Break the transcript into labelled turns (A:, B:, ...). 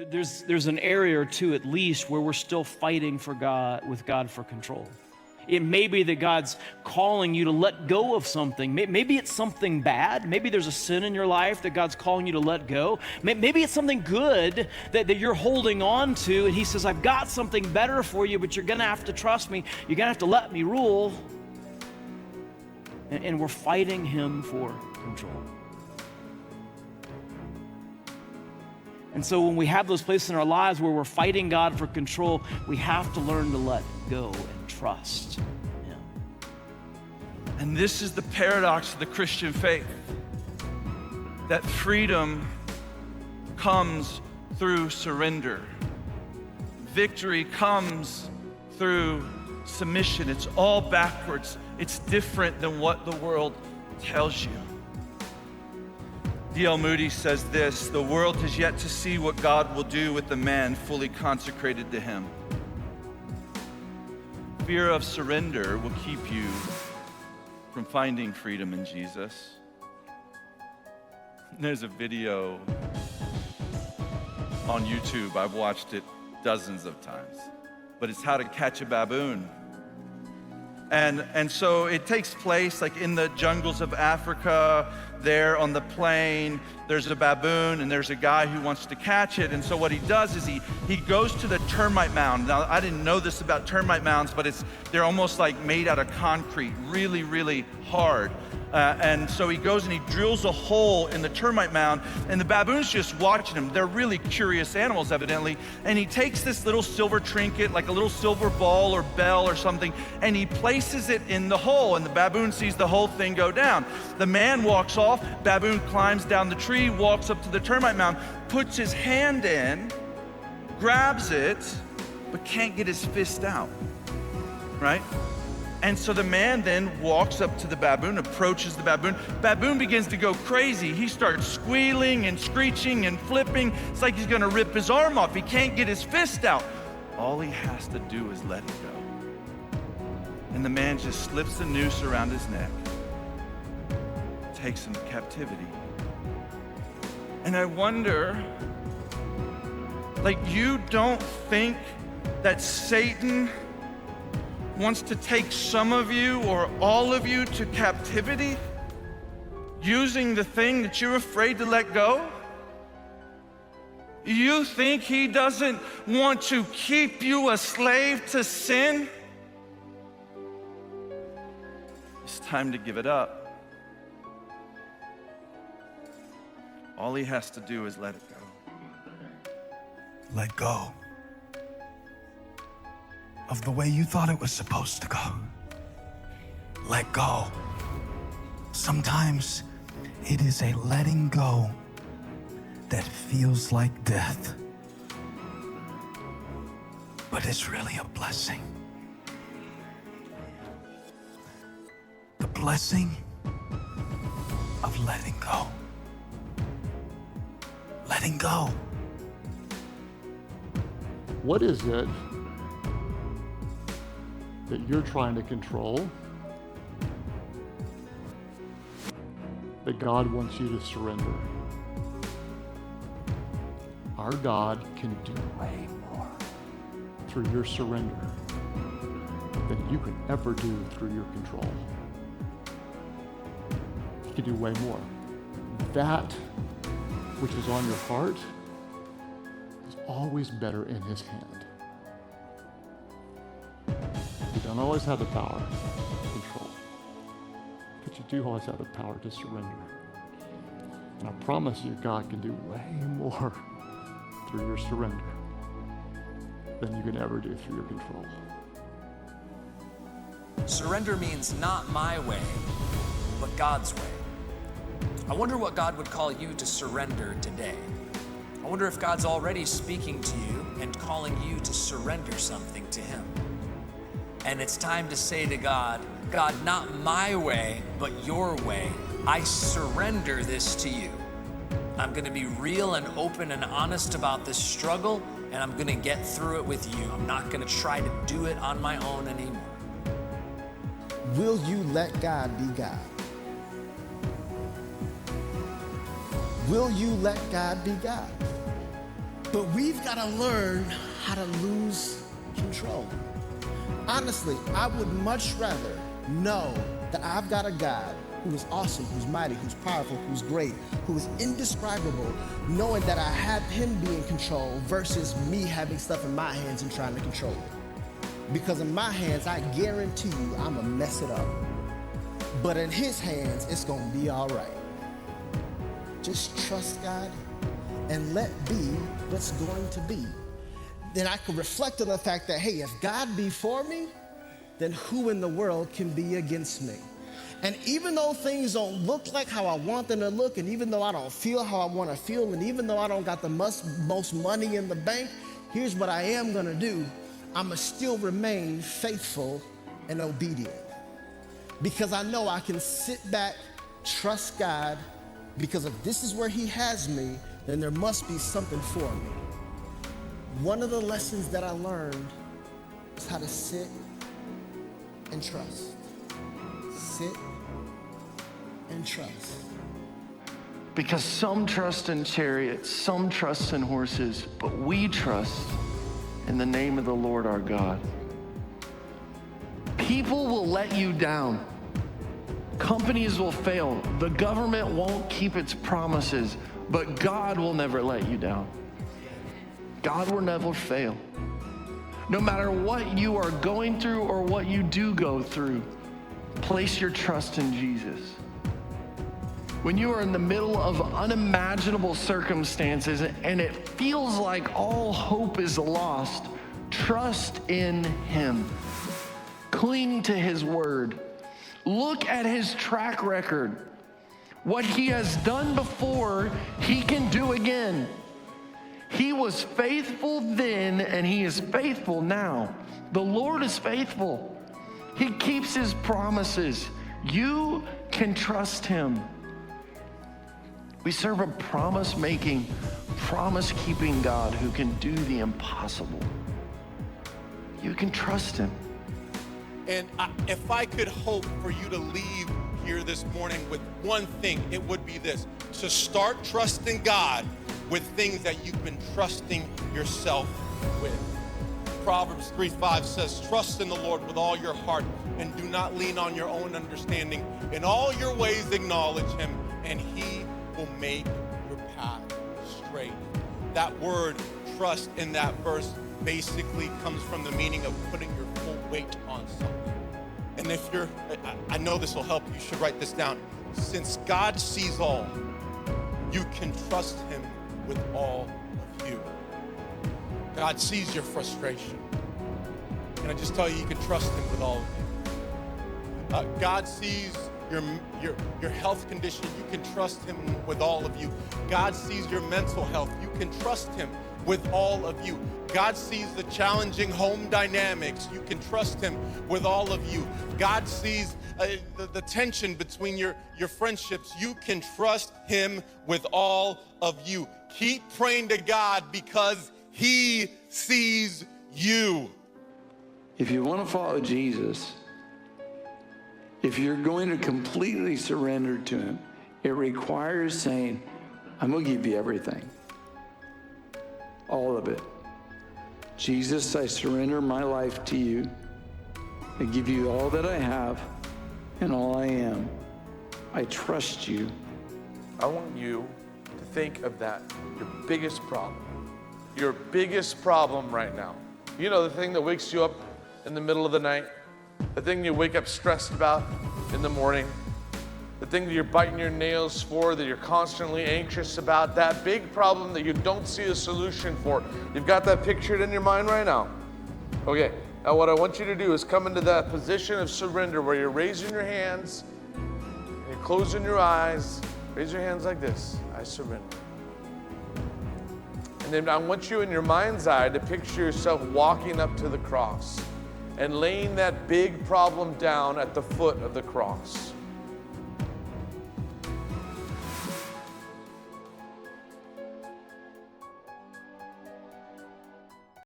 A: There's an area or two at least where we're still fighting with God for control. It may be that God's calling you to let go of something. Maybe it's something bad. Maybe there's a sin in your life that God's calling you to let go. Maybe it's something good that you're holding on to, and he says, I've got something better for you, but you're gonna have to trust me. You're gonna have to let me rule. And we're fighting him for control. And so when we have those places in our lives where we're fighting God for control, we have to learn to let go and trust him.
B: And this is the paradox of the Christian faith, that freedom comes through surrender. Victory comes through submission. It's all backwards. It's different than what the world tells you. D.L. Moody says this: the world has yet to see what God will do with the man fully consecrated to him. Fear of surrender will keep you from finding freedom in Jesus. There's a video on YouTube. I've watched it dozens of times, but it's how to catch a baboon. And so it takes place like in the jungles of Africa, there on the plain. There's a baboon and there's a guy who wants to catch it. And so what he does is he goes to the termite mound. Now, I didn't know this about termite mounds, but they're almost like made out of concrete, really, really hard. And so he goes and he drills a hole in the termite mound, and the baboon's just watching him. They're really curious animals, evidently. And he takes this little silver trinket, like a little silver ball or bell or something, and he places it in the hole, and the baboon sees the whole thing go down. The man walks off, baboon climbs down the tree, walks up to the termite mound, puts his hand in, grabs it, but can't get his fist out, right? And so the man then walks up to the baboon, approaches the baboon. Baboon begins to go crazy. He starts squealing and screeching and flipping. It's like he's gonna rip his arm off. He can't get his fist out. All he has to do is let it go. And the man just slips the noose around his neck, takes him to captivity. And I wonder, like, you don't think that Satan wants to take some of you or all of you to captivity using the thing that you're afraid to let go? You think he doesn't want to keep you a slave to sin? It's time to give it up. All he has to do is let it go.
C: Let go of the way you thought it was supposed to go. Let go. Sometimes it is a letting go that feels like death, but it's really a blessing. The blessing of letting go. Letting go.
D: What is it that you're trying to control that God wants you to surrender? Our God can do way more through your surrender than you could ever do through your control. He can do way more. That which is on your heart is always better in his hand. You don't always have the power to control, but you do always have the power to surrender. And I promise you, God can do way more through your surrender than you can ever do through your control.
E: Surrender means not my way, but God's way. I wonder what God would call you to surrender today. I wonder if God's already speaking to you and calling you to surrender something to him. And it's time to say to God, God, not my way, but your way. I surrender this to you. I'm gonna be real and open and honest about this struggle, and I'm gonna get through it with you. I'm not gonna try to do it on my own anymore.
F: Will you let God be God? Will you let God be God? But we've got to learn how to lose control. Honestly, I would much rather know that I've got a God who is awesome, who's mighty, who's powerful, who's great, who is indescribable, knowing that I have him be in control versus me having stuff in my hands and trying to control it. Because in my hands, I guarantee you, I'm gonna mess it up. But in his hands, it's gonna be all right. Just trust God and let be what's going to be. Then I can reflect on the fact that, hey, if God be for me, then who in the world can be against me? And even though things don't look like how I want them to look, and even though I don't feel how I want to feel, and even though I don't got the most money in the bank, here's what I am gonna do. I'ma still remain faithful and obedient. Because I know I can sit back, trust God, because if this is where he has me, then there must be something for me. One of the lessons that I learned is how to sit and trust. Sit and trust.
G: Because some trust in chariots, some trust in horses, but we trust in the name of the Lord our God. People will let you down. Companies will fail. The government won't keep its promises, but God will never let you down. God will never fail. No matter what you are going through or what you do go through, place your trust in Jesus. When you are in the middle of unimaginable circumstances and it feels like all hope is lost, trust in him. Cling to his word. Look at his track record. What he has done before, he can do again. He was faithful then, and he is faithful now. The Lord is faithful. He keeps his promises. You can trust him. We serve a promise-making, promise-keeping God who can do the impossible. You can trust him.
H: And if I could hope for you to leave here this morning with one thing, it would be this: to start trusting God with things that you've been trusting yourself with. Proverbs 3:5 says, trust in the Lord with all your heart and do not lean on your own understanding. In all your ways acknowledge him and he will make your path straight. That word trust in that verse basically comes from the meaning of putting your full weight on something. And if you're, I know this will help, you should write this down. Since God sees all, you can trust him with all of you. God sees your frustration. Can I just tell you, you can trust him with all of you. God sees your health condition. You can trust him with all of you. God sees your mental health. You can trust him with all of you. God sees the challenging home dynamics. You can trust him with all of you. God sees the tension between your friendships. You can trust him with all of you. Keep praying to God because he sees you.
I: If you want to follow Jesus, if you're going to completely surrender to him, it requires saying, I'm going to give you everything. All of it. Jesus, I surrender my life to you. I give you all that I have and all I am. I trust you.
J: I want you to think of that, your biggest problem. Your biggest problem right now. You know, the thing that wakes you up in the middle of the night, the thing you wake up stressed about in the morning, the thing that you're biting your nails for, that you're constantly anxious about, that big problem that you don't see a solution for. You've got that pictured in your mind right now. Okay, now what I want you to do is come into that position of surrender where you're raising your hands, and you're closing your eyes. Raise your hands like this. I surrender. And then I want you in your mind's eye to picture yourself walking up to the cross and laying that big problem down at the foot of the cross.